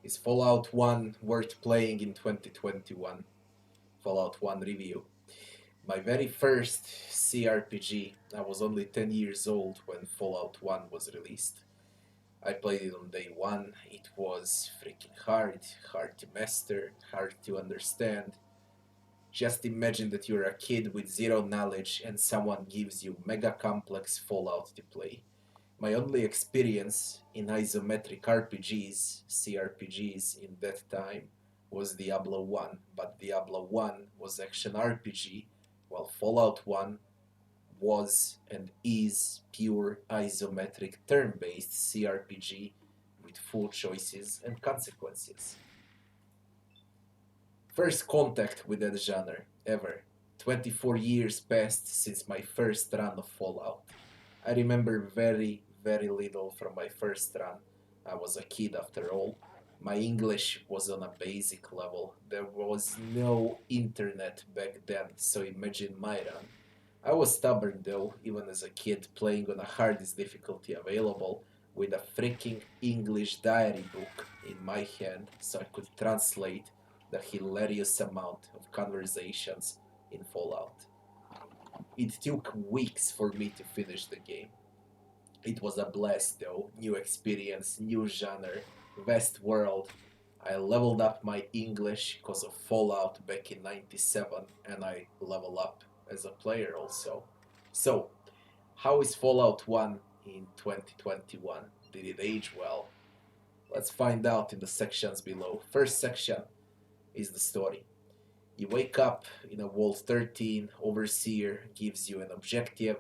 Is Fallout 1 worth playing in 2021? Fallout 1 review. My very first cRPG, I was only 10 years old when Fallout 1 was released. I played it on day one. It was freaking hard to master, hard to understand. Just imagine that you're a kid with zero knowledge and someone gives you mega complex Fallout to play. My only experience in isometric RPGs, cRPGs in that time, was Diablo 1, but Diablo 1 was action RPG, while Fallout 1 was and is pure isometric turn-based cRPG with full choices and consequences. First contact with that genre ever. 24 years passed since my first run of Fallout. I remember very little from my first run. I was a kid after all. My English was on a basic level. There was no internet back then, so imagine my run. I was stubborn though, even as a kid, playing on the hardest difficulty available with a freaking English diary book in my hand so I could translate the hilarious amount of conversations in Fallout. It took weeks for me to finish the game. It was a blast though, new experience, new genre, vast world. I leveled up my English because of Fallout back in 97 and I level up as a player also. So, how is Fallout 1 in 2021? Did it age well? Let's find out in the sections below. First section is the story. You wake up in a Vault 13, Overseer gives you an objective,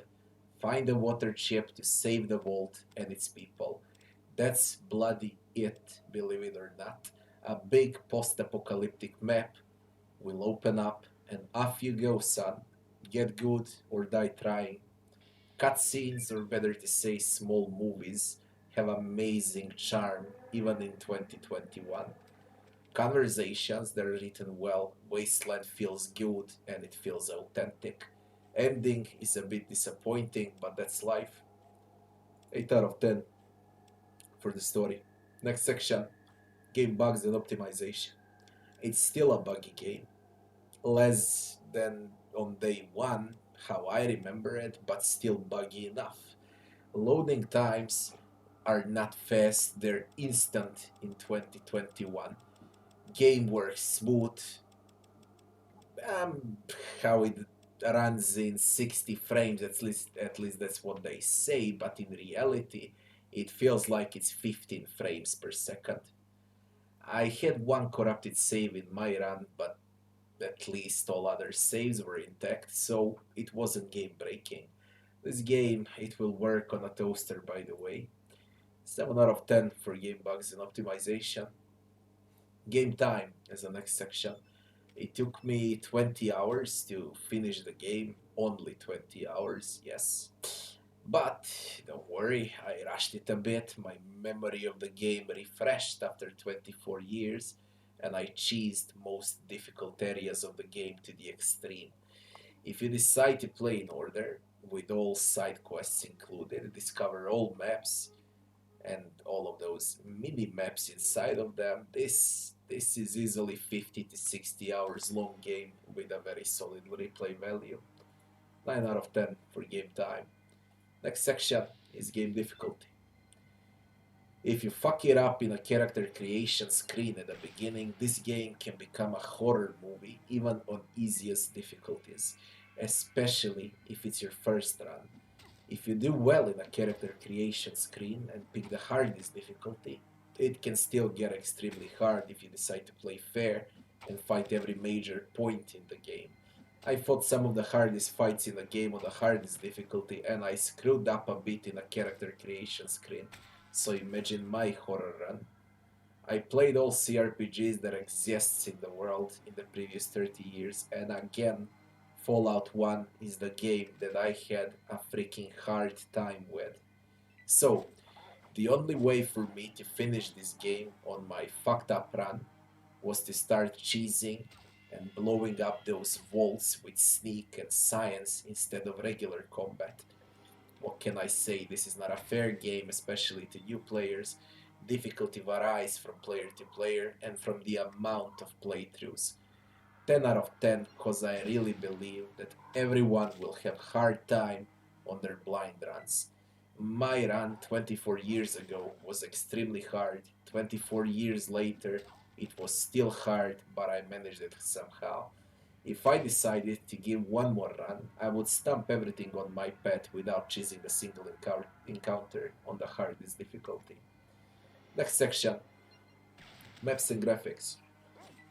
find a water chip to save the vault and its people. That's bloody it, believe it or not. A big post-apocalyptic map will open up and off you go, son. Get good or die trying. Cutscenes, or better to say small movies, have amazing charm even in 2021. Conversations that are written well, Wasteland feels good and it feels authentic. Ending is a bit disappointing, but that's life. 8 out of 10 for the story. Next section, game bugs and optimization. It's still a buggy game, less than on day one, how I remember it, but still buggy enough. Loading times are not fast, they're instant in 2021. Game works smooth. Um, how it runs in 60 frames, at least that's what they say, but in reality, it feels like it's 15 frames per second. I had one corrupted save in my run, but at least all other saves were intact, so it wasn't game breaking. This game, it will work on a toaster, by the way. 7 out of 10 for game bugs and optimization. Game time as the next section. It took me 20 hours to finish the game, only 20 hours, yes. But don't worry, I rushed it a bit. My memory of the game refreshed after 24 years, and I cheesed most difficult areas of the game to the extreme. If you decide to play in order, with all side quests included, discover all maps and all of those mini maps inside of them, this is easily 50 to 60 hours long game with a very solid replay value. 9 out of 10 for game time. Next section is game difficulty. If you fuck it up in a character creation screen at the beginning, this game can become a horror movie even on easiest difficulties, especially if it's your first run. If you do well in a character creation screen and pick the hardest difficulty, it can still get extremely hard if you decide to play fair and fight every major point in the game. I fought some of the hardest fights in the game on the hardest difficulty and I screwed up a bit in a character creation screen, so imagine my horror run. I played all cRPGs that exists in the world in the previous 30 years, and again, Fallout 1 is the game that I had a freaking hard time with. So, the only way for me to finish this game on my fucked up run was to start cheesing and blowing up those vaults with sneak and science instead of regular combat. What can I say? This is not a fair game, especially to new players. Difficulty varies from player to player and from the amount of playthroughs. 10 out of 10 because I really believe that everyone will have hard time on their blind runs. My run 24 years ago was extremely hard. 24 years later, it was still hard, but I managed it somehow. If I decided to give one more run, I would stamp everything on my pet without choosing a single encounter on the hardest difficulty. Next section, maps and graphics.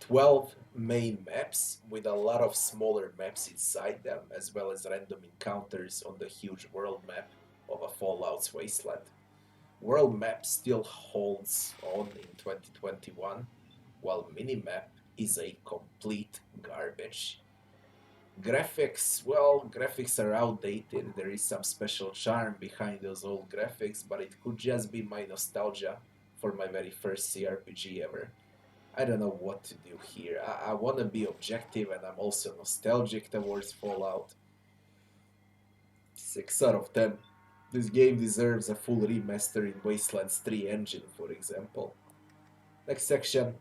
12 main maps with a lot of smaller maps inside them, as well as random encounters on the huge world map of a Fallout's wasteland. World map still holds on in 2021, while minimap is a complete garbage. Graphics, well, graphics are outdated. There is some special charm behind those old graphics, but it could just be my nostalgia for my very first cRPG ever. I don't know what to do here. I want to be objective and I'm also nostalgic towards Fallout. 6 out of 10. This game deserves a full remaster in Wastelands 3 engine, for example. Next section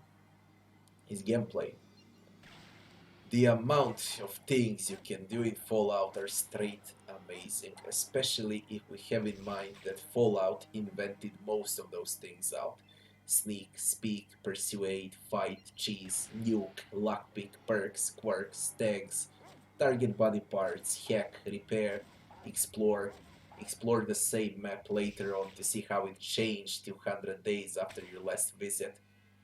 is gameplay. The amount of things you can do in Fallout are straight amazing, especially if we have in mind that Fallout invented most of those things out. Sneak, speak, persuade, fight, cheese, nuke, lockpick, perks, quirks, tags, target body parts, hack, repair, explore, explore the same map later on to see how it changed 200 days after your last visit,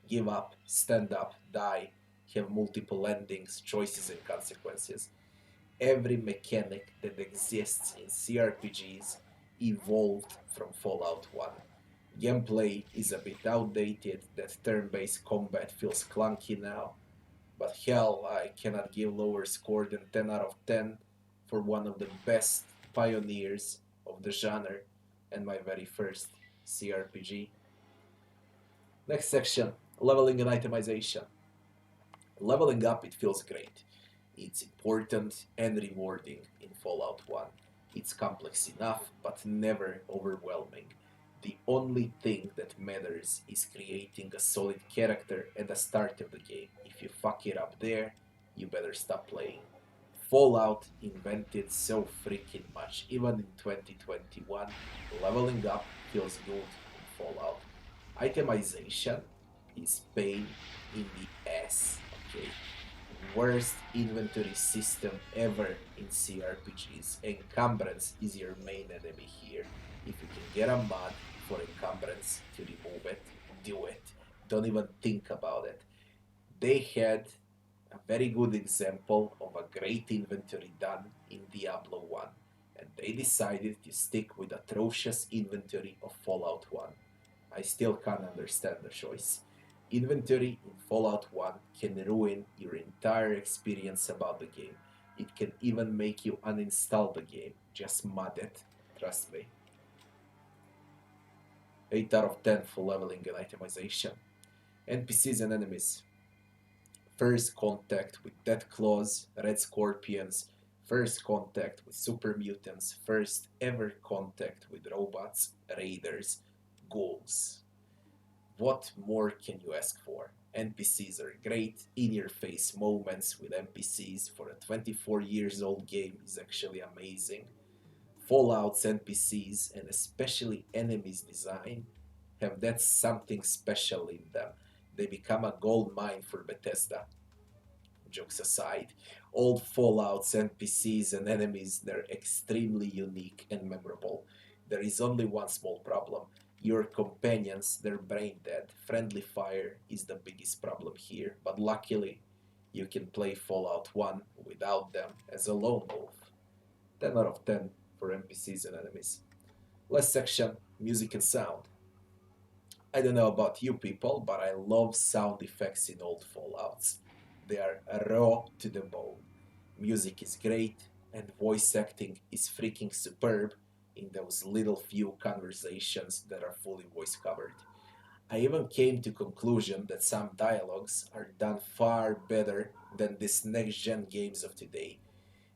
give up, stand up, die, have multiple endings, choices, and consequences. Every mechanic that exists in cRPGs evolved from Fallout 1. Gameplay is a bit outdated, that turn based combat feels clunky now, but hell, I cannot give lower score than 10 out of 10 for one of the best pioneers of the genre and my very first cRPG. Next section, leveling and itemization. Leveling up, it feels great. It's important and rewarding in Fallout 1. It's complex enough, but never overwhelming. The only thing that matters is creating a solid character at the start of the game. If you fuck it up there, you better stop playing. Fallout invented so freaking much. Even in 2021, leveling up feels good in Fallout. Itemization is pain in the ass, okay? Worst inventory system ever in cRPGs. Encumbrance is your main enemy here. If you can get a mod for encumbrance to remove it, do it. Don't even think about it. They had a very good example of a great inventory done in Diablo 1, and they decided to stick with atrocious inventory of Fallout 1. I still can't understand the choice. Inventory in Fallout 1 can ruin your entire experience about the game. It can even make you uninstall the game. Just mod it. Trust me. 8 out of 10 for leveling and itemization. NPCs and enemies. First contact with Death Claws, Red Scorpions, first contact with super mutants, first ever contact with robots, raiders, ghouls. What more can you ask for? NPCs are great, in-your-face moments with NPCs for a 24 years old game is actually amazing. Fallout's NPCs, and especially enemies design, have that something special in them. They become a gold mine for Bethesda. Jokes aside, old Fallout's NPCs and enemies, they're extremely unique and memorable. There is only one small problem. Your companions, they're brain dead. Friendly fire is the biggest problem here, but luckily, you can play Fallout 1 without them as a lone wolf. 10 out of 10 for NPCs and enemies. Last section, music and sound. I don't know about you people, but I love sound effects in old Fallouts. They are raw to the bone. Music is great, and voice acting is freaking superb in those little few conversations that are fully voice covered. I even came to conclusion that some dialogues are done far better than these next gen games of today.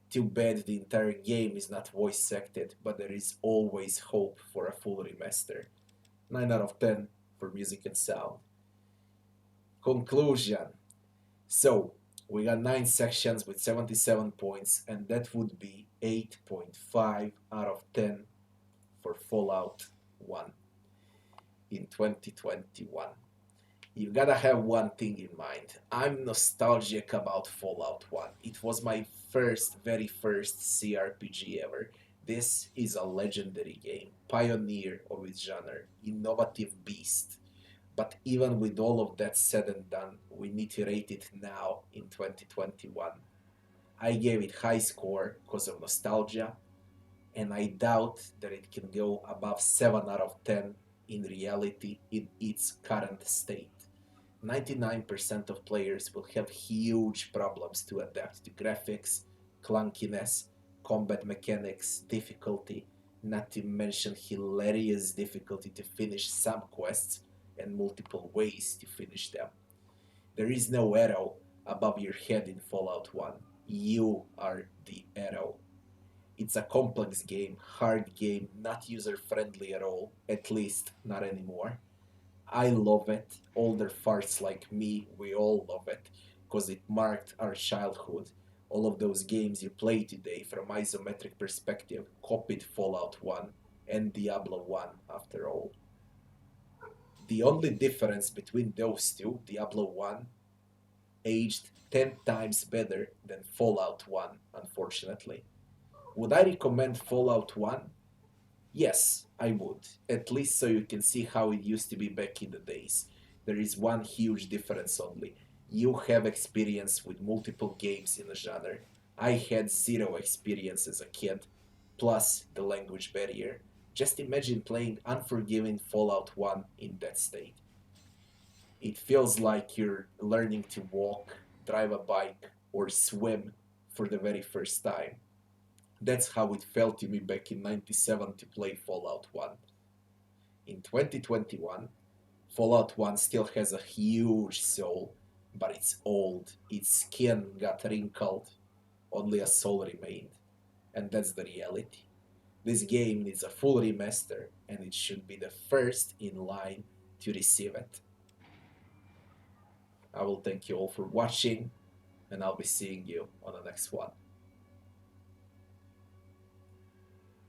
Too bad the entire game is not voice acted, but there is always hope for a full remaster. 9 out of 10 for music and sound. Conclusion. So, we got 9 sections with 77 points, and that would be 8.5 out of 10 for Fallout 1 in 2021. You gotta have one thing in mind. I'm nostalgic about Fallout 1. It was my very first cRPG ever. This is a legendary game, pioneer of its genre, innovative beast. But even with all of that said and done, we need to rate it now in 2021. I gave it high score because of nostalgia, and I doubt that it can go above 7 out of 10 in reality in its current state. 99% of players will have huge problems to adapt to graphics, clunkiness, combat mechanics, difficulty, not to mention hilarious difficulty to finish some quests and multiple ways to finish them. There is no arrow above your head in Fallout 1. You are the arrow. It's a complex game, hard game, not user friendly at all, at least not anymore. I love it. Older farts like me, we all love it, because it marked our childhood. All of those games you play today from isometric perspective copied Fallout 1 and Diablo 1 after all. The only difference between those two, Diablo 1 aged 10 times better than Fallout 1, unfortunately. Would I recommend Fallout 1? Yes, I would. At least so you can see how it used to be back in the days. There is one huge difference only. You have experience with multiple games in the genre. I had zero experience as a kid, plus the language barrier. Just imagine playing Unforgiven Fallout 1 in that state. It feels like you're learning to walk, drive a bike, or swim for the very first time. That's how it felt to me back in 97 to play Fallout 1. In 2021, Fallout 1 still has a huge soul, but it's old, its skin got wrinkled, only a soul remained. And that's the reality. This game needs a full remaster, and it should be the first in line to receive it. I will thank you all for watching, and I'll be seeing you on the next one.